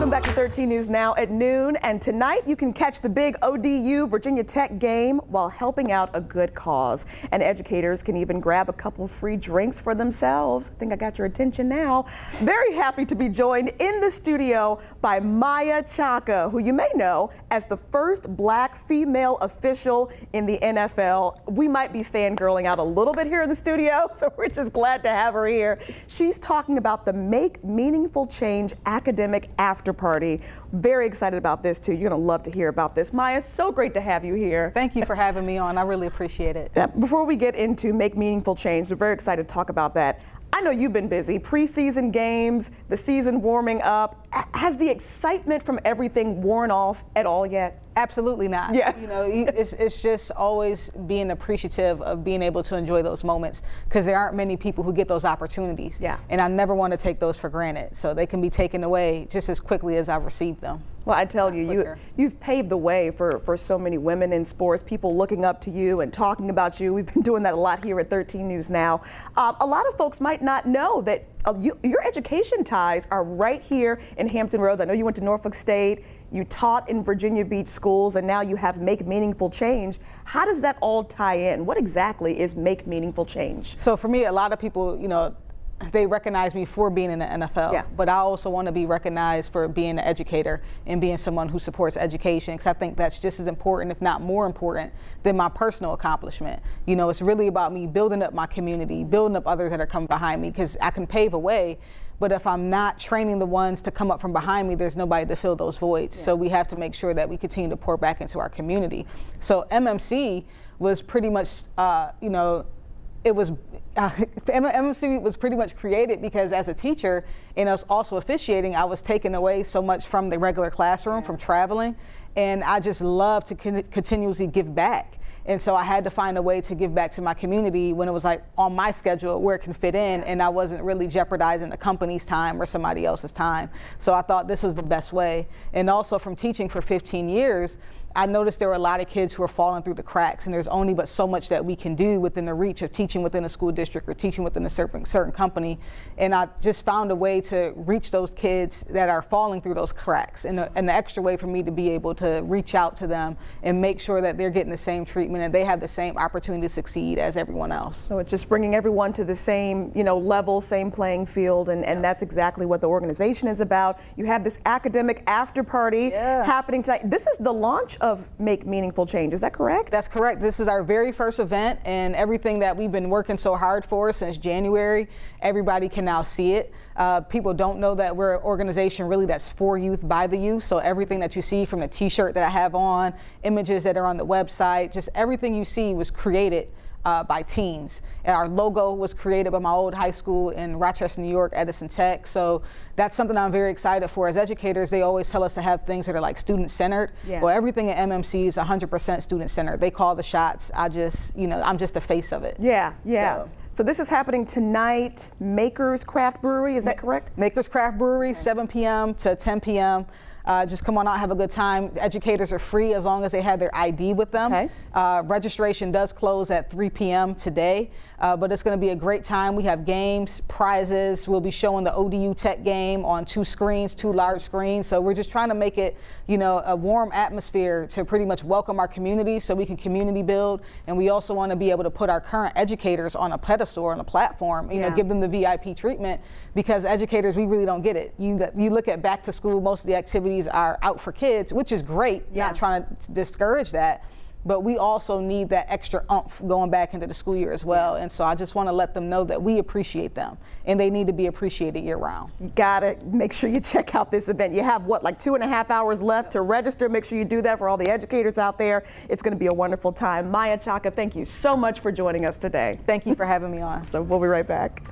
Welcome back to 13 News Now at noon. And tonight you can catch the big ODU Virginia Tech game while helping out a good cause. And educators can even grab a couple free drinks for themselves. I think I got your attention now. Very happy to be joined in the studio by Maia Chaka, who you may know as the first black female official in the NFL. We might be fangirling out a little bit here in the studio, so we're just glad to have her here. She's talking about the Make Meaningful Change academic after party. Very excited about this too. You're gonna love to hear about this. Maia, so great to have you here. Thank you for having me on. I really appreciate it. Before we get into Make Meaningful Change, we're very excited to talk about that. I know you've been busy, preseason games, the season warming up. Has the excitement from everything worn off at all yet? Absolutely not. Yeah. You know, it's just always being appreciative of being able to enjoy those moments, because there aren't many people who get those opportunities. Yeah. And I never want to take those for granted. So they can be taken away just as quickly as I've received them. Well, I tell you, you've paved the way for so many women in sports, people looking up to you and talking about you. We've been doing that a lot here at 13 News Now. A lot of folks might not know that your education ties are right here in Hampton Roads. I know you went to Norfolk State, you taught in Virginia Beach schools, and now you have Make Meaningful Change. How does that all tie in? What exactly is Make Meaningful Change? So for me, a lot of people, you know, they recognize me for being in the NFL, yeah, but I also want to be recognized for being an educator and being someone who supports education, because I think that's just as important, if not more important, than my personal accomplishment. You know, it's really about me building up my community, building up others that are coming behind me, because I can pave a way, but if I'm not training the ones to come up from behind me, there's nobody to fill those voids. Yeah. So we have to make sure that we continue to pour back into our community. So MMC was pretty much, you know, it was MMC was pretty much created because as a teacher and us also officiating, I was taken away so much from the regular classroom, from traveling, and I just love to continuously give back. And so I had to find a way to give back to my community when it was like on my schedule where it can fit in, and I wasn't really jeopardizing the company's time or somebody else's time. So I thought this was the best way. And also from teaching for 15 years, I noticed there were a lot of kids who are falling through the cracks, and there's only but so much that we can do within the reach of teaching within a school district or teaching within a certain company. And I just found a way to reach those kids that are falling through those cracks, and an extra way for me to be able to reach out to them and make sure that they're getting the same treatment and they have the same opportunity to succeed as everyone else. So it's just bringing everyone to the same, you know, level, same playing field, and that's exactly what the organization is about. You have this academic after party happening tonight. This is the launch of Make Meaningful Change, is that correct? That's correct. This is our very first event, and everything that we've been working so hard for since January, everybody can now see it. People don't know that we're an organization really that's for youth, by the youth, so everything that you see from the t-shirt that I have on, images that are on the website, just everything you see was created by teens. And our logo was created by my old high school in Rochester, New York, Edison Tech. So that's something I'm very excited for. As educators, they always tell us to have things that are like student-centered. Yeah. Well, everything at MMC is 100% student-centered. They call the shots. I just, you know, I'm just the face of it. Yeah, yeah. So this is happening tonight, Maker's Craft Brewery, is that correct? Maker's Craft Brewery, 7 p.m. to 10 p.m. Just come on out, have a good time. Educators are free as long as they have their ID with them. Okay. Registration does close at 3 p.m. today, but it's going to be a great time. We have games, prizes. We'll be showing the ODU Tech game on 2 screens, 2 large screens. So we're just trying to make it, you know, a warm atmosphere to pretty much welcome our community so we can community build. And we also want to be able to put our current educators on a pedestal, on a platform, you know, give them the VIP treatment, because educators, we really don't get it. You look at back to school, most of the activities are out for kids, which is great, not trying to discourage that, but we also need that extra oomph going back into the school year as well. And so I just want to let them know that we appreciate them, and they need to be appreciated year round. You gotta make sure you check out this event. You have what, like 2.5 hours left to register. Make sure you do that for all the educators out there. It's going to be a wonderful time. Maia Chaka, thank you so much for joining us today. Thank you for having me on. So we'll be right back.